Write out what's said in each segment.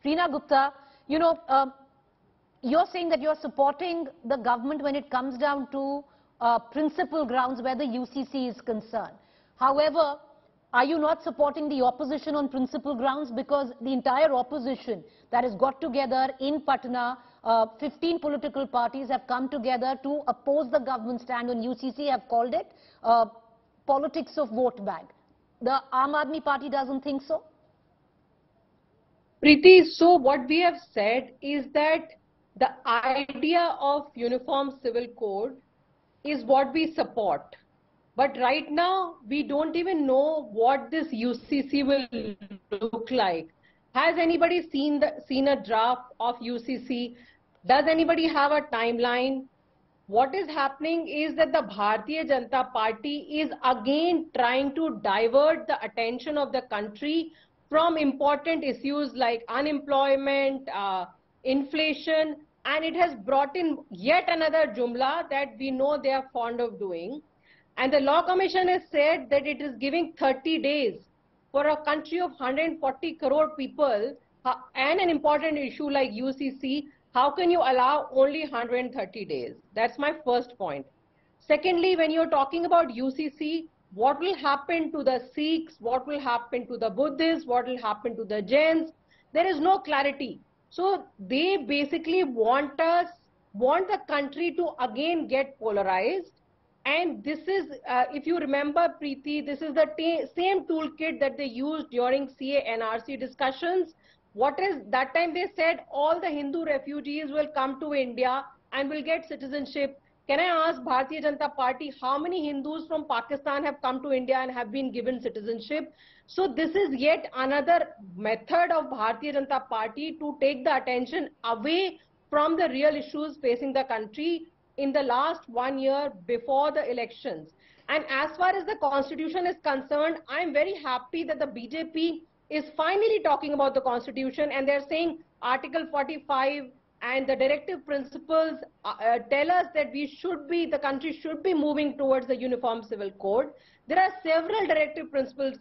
Reena Gupta, you're saying that you're supporting the government when it comes down to principal grounds where the UCC is concerned. However, are you not supporting the opposition on principal grounds? Because the entire opposition that has got together in Patna, 15 political parties have come together to oppose the government stand on UCC, have called it politics of vote bank. The Aam Aadmi Party doesn't think so? Preeti, so what we have said is that the idea of uniform civil code is what we support. But right now, we don't even know what this UCC will look like. Has anybody seen a draft of UCC? Does anybody have a timeline? What is happening is that the Bharatiya Janata Party is again trying to divert the attention of the country from important issues like unemployment, inflation, and it has brought in yet another jumla that we know they are fond of doing. And the Law Commission has said that it is giving 30 days for a country of 140 crore people and an important issue like UCC. How can you allow only 130 days? That's my first point. Secondly, when you're talking about UCC, what will happen to the Sikhs? What will happen to the Buddhists? What will happen to the Jains? There is no clarity. So they basically want the country to again get polarized. And this is, if you remember, Preeti, this is the same toolkit that they used during CA-NRC discussions. That time they said all the Hindu refugees will come to India and will get citizenship. Can I ask Bharatiya Janata Party, how many Hindus from Pakistan have come to India and have been given citizenship? So this is yet another method of Bharatiya Janata Party to take the attention away from the real issues facing the country in the last 1 year before the elections. And as far as the constitution is concerned, I am very happy that the BJP is finally talking about the constitution, and they're saying Article 45 and the directive principles tell us that the country should be moving towards the uniform civil code. There are several directive principles,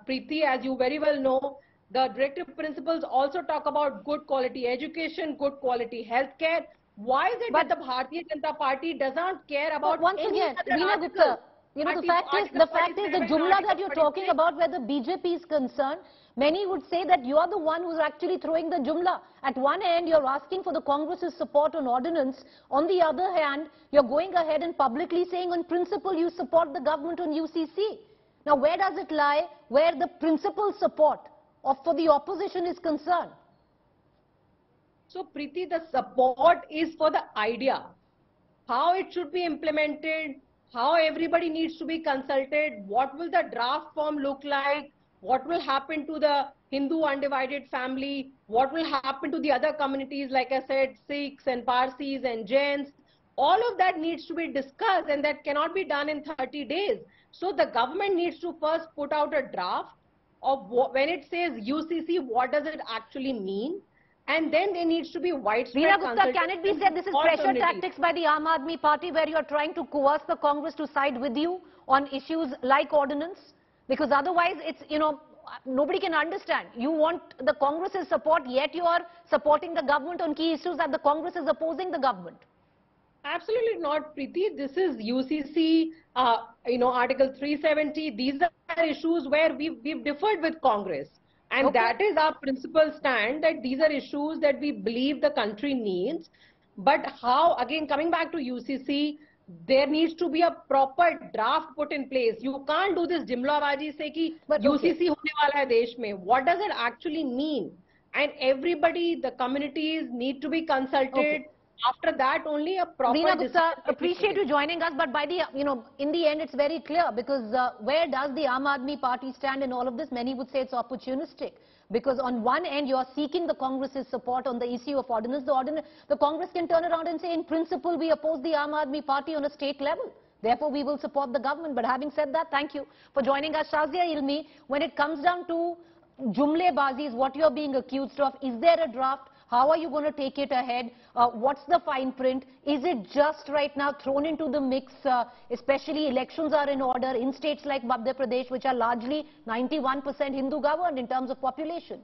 Preeti, as you very well know. The directive principles also talk about good quality education, good quality healthcare. Why is it that the Bharatiya Janata Party does not care about once again, Reena Gupta, the fact is the jumla that you're talking about where the BJP is concerned, many would say that you are the one who's actually throwing the jumla. At one end, you're asking for the Congress's support on ordinance. On the other hand, you're going ahead and publicly saying on principle you support the government on UCC. Now, where does it lie where the principal support for the opposition is concerned? So, Preeti, the support is for the idea. How it should be implemented, how everybody needs to be consulted, what will the draft form look like, what will happen to the Hindu undivided family, what will happen to the other communities, like I said, Sikhs and Parsis and Jains. All of that needs to be discussed, and that cannot be done in 30 days. So the government needs to first put out a draft of when it says UCC, what does it actually mean? And then there needs to be widespread Reena Gupta, can it be said this is pressure tactics by the Aam Aadmi Party where you are trying to coerce the Congress to side with you on issues like ordinance? Because otherwise it's, nobody can understand. You want the Congress's support, yet you are supporting the government on key issues that the Congress is opposing the government. Absolutely not, Preeti. This is UCC, Article 370. These are issues where we've differed with Congress. And that is our principal stand, that these are issues that we believe the country needs. But how, again, coming back to UCC, there needs to be a proper draft put in place. You can't do this jimlabaji say ki UCC hone wala hai desh mein. What does it actually mean? And everybody, the communities need to be consulted. After that, only a proper Reena Gupta, appreciate you joining us, but by the, in the end, it's very clear because where does the Aam Aadmi Party stand in all of this? Many would say it's opportunistic because on one end, you're seeking the Congress's support on the issue of ordinance. The Congress can turn around and say, in principle, we oppose the Aam Aadmi Party on a state level. Therefore, we will support the government. But having said that, thank you for joining us. Shazia Ilmi, when it comes down to jumlebazi is what you're being accused of, is there a draft? How are you going to take it ahead? What's the fine print? Is it just right now thrown into the mix, especially elections are in order in states like Madhya Pradesh, which are largely 91% Hindu governed in terms of population?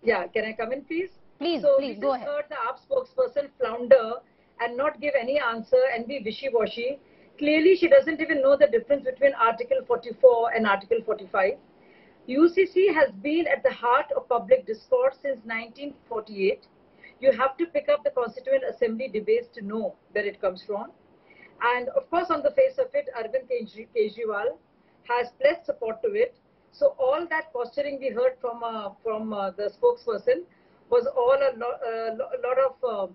Yeah, can I come in, please? Please, So please, we go just ahead. heard the AAP spokesperson flounder and not give any answer and be wishy-washy. Clearly, she doesn't even know the difference between Article 44 and Article 45. UCC has been at the heart of public discourse since 1948. You have to pick up the Constituent Assembly debates to know where it comes from. And of course, on the face of it, Arvind Kejriwal has pledged support to it. So all that posturing we heard from the spokesperson was all a lot of,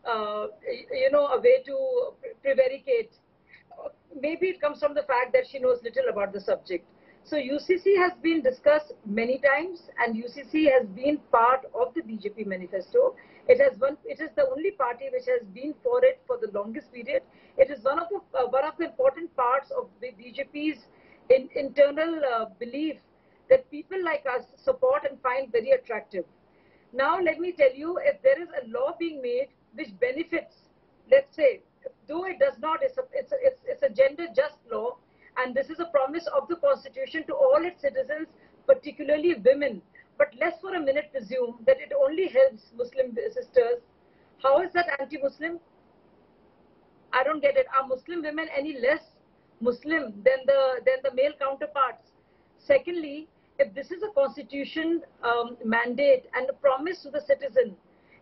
a way to prevaricate. Maybe it comes from the fact that she knows little about the subject. So UCC has been discussed many times, and UCC has been part of the BJP manifesto. It is the only party which has been for it for the longest period. It is one of the important parts of the BJP's internal belief that people like us support and find very attractive. Now, let me tell you, if there is a law being made which benefits, let's say, though it does not, it's a gender just law, and this is a promise of the Constitution to all its citizens, particularly women. But let's for a minute presume that it only helps Muslim sisters. How is that anti-Muslim? I don't get it. Are Muslim women any less Muslim than the male counterparts? Secondly, if this is a constitution mandate and a promise to the citizen,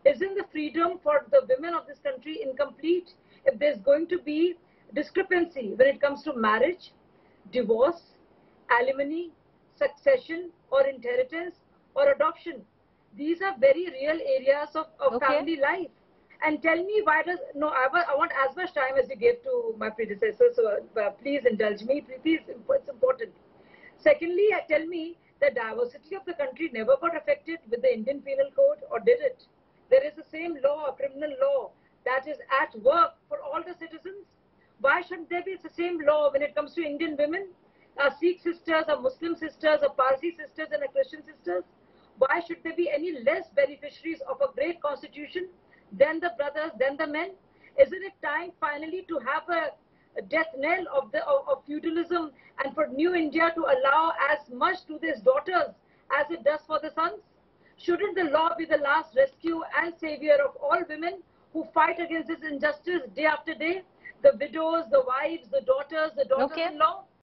isn't the freedom for the women of this country incomplete if there's going to be discrepancy when it comes to marriage, divorce, alimony, succession or inheritance or adoption? These are very real areas of family life. And tell me why does, no, I want as much time as you gave to my predecessor, so please indulge me, please, it's important. Secondly, tell me, the diversity of the country never got affected with the Indian Penal Code, or did it? There is the same law, criminal law, that is at work for all the citizens. Why shouldn't there be the same law when it comes to Indian women? Our Sikh sisters, our Muslim sisters, our Parsi sisters and our Christian sisters? Why should there be any less beneficiaries of a great constitution than the brothers, than the men? Isn't it time finally to have a death knell of feudalism and for New India to allow as much to these daughters as it does for the sons? Shouldn't the law be the last rescue and savior of all women who fight against this injustice day after day? The widows, the wives, the daughters-in-law?